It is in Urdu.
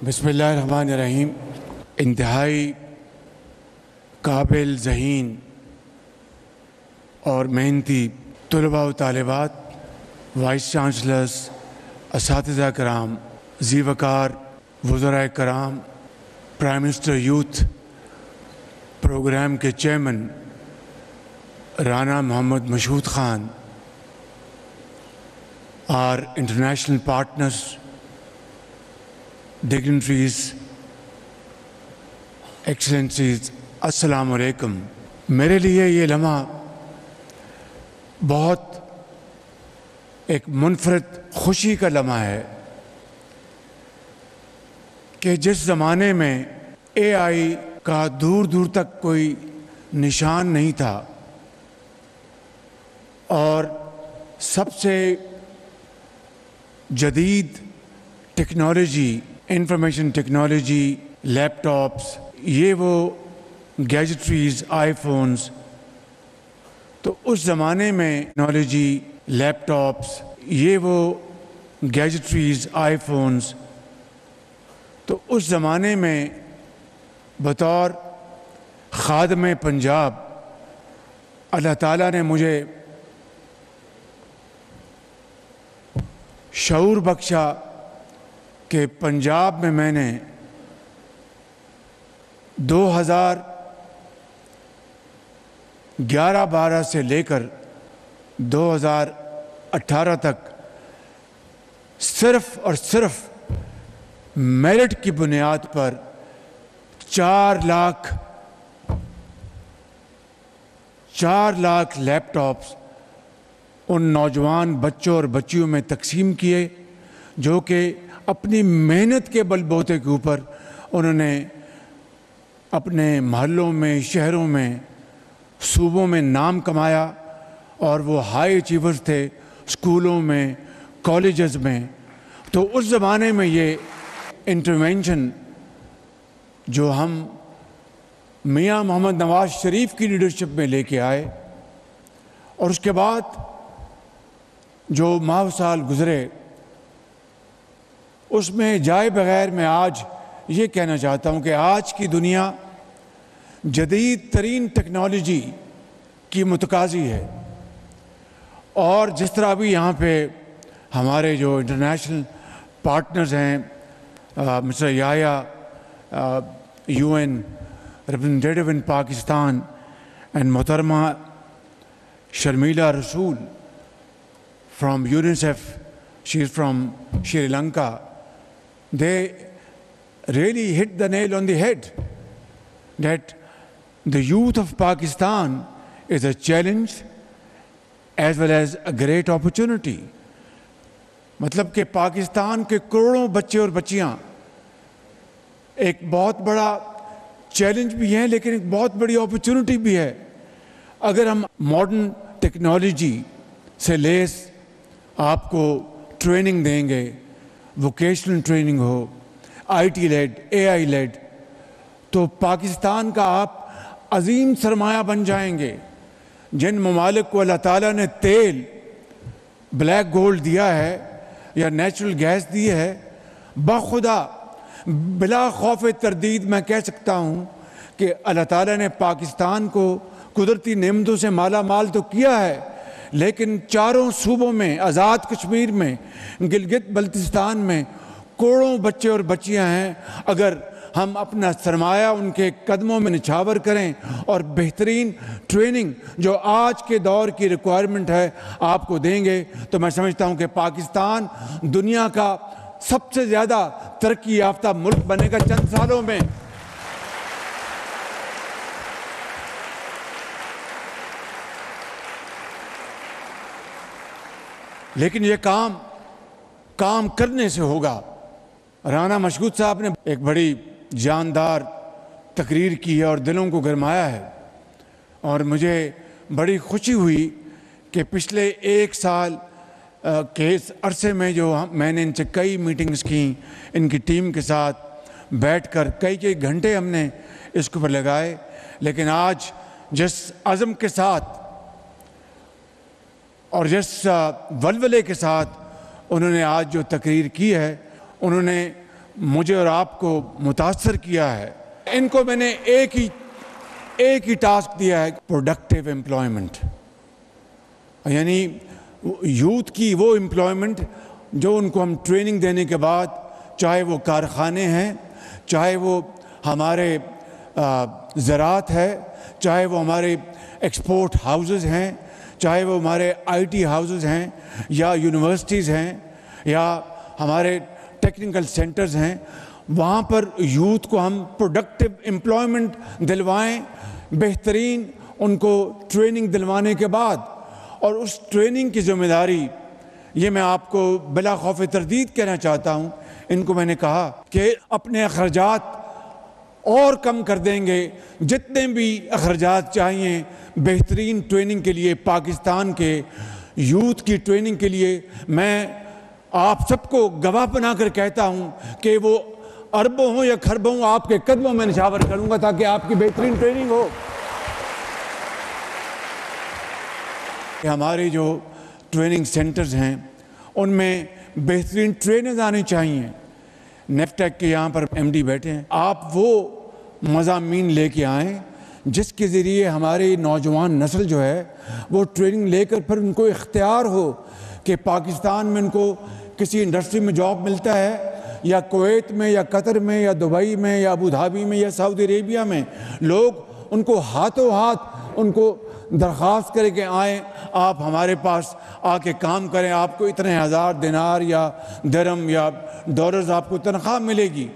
بسم اللہ الرحمن الرحیم. انتہائی قابل ذہین اور محنتی طلباء و طالبات، وائس چانسلرز، اساتذہ کرام، ذی وقار وزرائے کرام، پرائم منسٹر یوتھ پروگرام کے chairman Rana Muhammad Mashhood Khan, our international partners, dignitaries, excellencies, السلام علیکم. میرے لیے یہ لمحہ بہت ایک منفرد خوشی کا لمحہ ہے کہ جس زمانے میں اے آئی کا دور دور تک کوئی نشان نہیں تھا اور سب سے جدید ٹیکنالوجی، انفارمیشن ٹیکنالوجی، لیپ ٹاپس، یہ وہ گیجٹریز، آئی فونز، تو اس زمانے میں ٹیکنالوجی، لیپ ٹاپس، یہ وہ گیجٹریز، آئی فونز، تو اس زمانے میں بطور خادم پنجاب اللہ تعالیٰ نے مجھے شعور بخشا کہ پنجاب میں نے 2011-12 سے لے کر 2018 تک صرف اور صرف میرٹ کی بنیاد پر 4 لاکھ لیپ ٹاپس ان نوجوان بچوں اور بچیوں میں تقسیم کیے جو کہ اپنی محنت کے بل بوتے کے اوپر انہوں نے اپنے محلوں میں، شہروں میں، صوبوں میں نام کمایا اور وہ ہائی اچیورز تھے اسکولوں میں، کالجز میں. تو اس زمانے میں یہ انٹرونشن جو ہم میاں محمد نواز شریف کی لیڈرشپ میں لے کے آئے اور اس کے بعد جو ماہ سال گزرے، اس میں جائے بغیر میں آج یہ کہنا چاہتا ہوں کہ آج کی دنیا جدید ترین ٹیکنالوجی کی متقاضی ہے. اور جس طرح بھی یہاں پہ ہمارے جو انٹرنیشنل پارٹنرز ہیں، mister Yahya UN representative in Pakistan and محترمہ شرمیلا رسول from UNICEF, she is from Sri Lanka, they really hit the nail on the head that the youth of Pakistan is a challenge as well as a great opportunity. مطلب کہ پاکستان کے کروڑوں بچے اور بچیاں ایک بہت بڑا چیلنج بھی ہیں لیکن ایک بہت بڑی اپرچونٹی بھی ہے. اگر ہم ماڈرن ٹیکنالوجی سے لیس آپ کو ٹریننگ دیں گے، vocational training who, I T lead, a I lead, تو پاکستان کا آپ عظیم سرمایہ بن جائیں گے. جن ممالک کو اللہ تعالیٰ نے تیل، بلیک گولڈ دیا ہے یا نیچرل گیس دی ہے، بخدا بلا خوف تردید میں کہہ سکتا ہوں کہ اللہ تعالیٰ نے پاکستان کو قدرتی نعمتوں سے مالا مال تو کیا ہے، لیکن چاروں صوبوں میں، آزاد کشمیر میں، گلگت بلتستان میں کروڑوں بچے اور بچیاں ہیں. اگر ہم اپنا سرمایہ ان کے قدموں میں نچھاور کریں اور بہترین ٹریننگ جو آج کے دور کی ریکوائرمنٹ ہے آپ کو دیں گے، تو میں سمجھتا ہوں کہ پاکستان دنیا کا سب سے زیادہ ترقی یافتہ ملک بنے گا چند سالوں میں. لیکن یہ کام کرنے سے ہوگا. رانا مشہود صاحب نے ایک بڑی جاندار تقریر کی ہے اور دلوں کو گرمایا ہے، اور مجھے بڑی خوشی ہوئی کہ پچھلے 1 سال کے اس عرصے میں جو میں نے ان سے کئی میٹنگز کی، ان کی ٹیم کے ساتھ بیٹھ کر کئی گھنٹے ہم نے اس کے اوپر لگائے، لیکن آج جس عزم کے ساتھ اور جس ولولے کے ساتھ انہوں نے آج جو تقریر کی ہے، انہوں نے مجھے اور آپ کو متاثر کیا ہے، ان کو میں نے ایک ہی ٹاسک دیا ہے، پروڈکٹیو امپلائمنٹ، یعنی یوتھ کی وہ امپلائمنٹ جو ان کو ہم ٹریننگ دینے کے بعد، چاہے وہ کارخانے ہیں، چاہے وہ ہمارے زراعت ہے، چاہے وہ ہمارے ایکسپورٹ ہاؤسز ہیں، چاہے وہ ہمارے آئی ٹی ہاؤسز ہیں، یا یونیورسٹیز ہیں، یا ہمارے ٹیکنیکل سینٹرز ہیں، وہاں پر یوتھ کو ہم پروڈکٹیو امپلائمنٹ دلوائیں، بہترین ان کو ٹریننگ دلوانے کے بعد، اور اس ٹریننگ کی ذمہ داری، یہ میں آپ کو بلا خوف تردید کہنا چاہتا ہوں، ان کو میں نے کہا کہ اپنے اخراجات اور کم کر دیں گے، جتنے بھی اخراجات چاہیے بہترین ٹریننگ کے لیے، پاکستان کے یوتھ کی ٹریننگ کے لیے، میں آپ سب کو گواہ بنا کر کہتا ہوں کہ وہ اربوں ہوں یا کھربوں ہوں، آپ کے قدموں میں نچھاور کروں گا تاکہ آپ کی بہترین ٹریننگ ہو۔ ہمارے جو ٹریننگ سینٹرز ہیں ان میں بہترین ٹرینرز آنے چاہیے۔ نیفٹیک کے یہاں پر ایم ڈی بیٹھے ہیں، آپ وہ مضامین لے کے آئیں جس کے ذریعے ہماری نوجوان نسل جو ہے وہ ٹریننگ لے کر پھر ان کو اختیار ہو کہ پاکستان میں ان کو کسی انڈسٹری میں جاب ملتا ہے، یا کویت میں، یا قطر میں، یا دبئی میں، یا ابو دھابی میں، یا سعودی عربیہ میں، لوگ ان کو ہاتھوں ہاتھ ان کو درخواست کرے کہ آئیں، آپ ہمارے پاس آ کے کام کریں، آپ کو اتنے ہزار دینار یا درہم یا ڈالرز آپ کو تنخواہ ملے گی۔